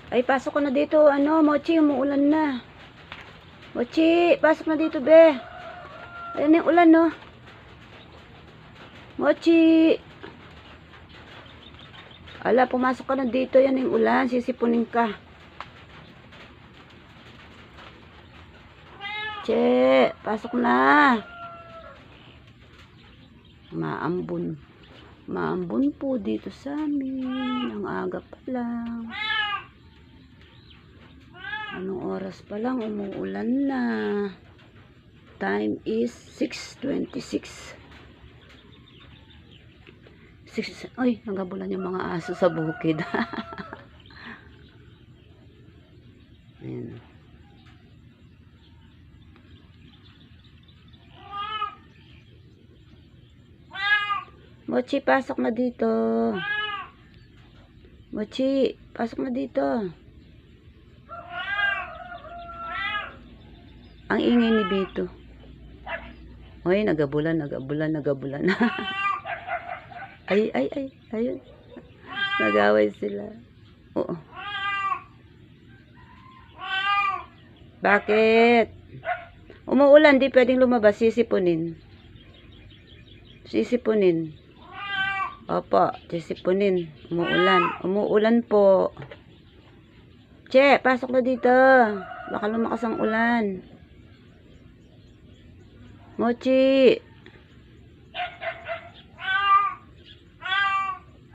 Ay, pasok ko na dito. Ano, Mochi, umuulan na. Mochi, pasok na dito, be. Ayan yung ulan, no? Mochi. Ala, pumasok ka na dito. Yan yung ulan. Sisipunin ka. Che, pasok na. Maambon. Maambon po dito sa amin. Ang aga pa lang. Anong oras pa lang? Umuulan na. Time is 6:26. Ay, nagabulan yung mga aso sa bukid. Ayan. Mochi, pasok na dito. Mochi, pasok na dito. Ang ingay ni Bito. Ay, nagabulan. Ay. Ayun. Nagaway sila. Oo. Bakit? Umuulan, di pwedeng lumabas. Sisipunin. Opo, sisipunin. Umuulan po. Che, pasok na dito. Baka lumakas ang ulan. Mochi.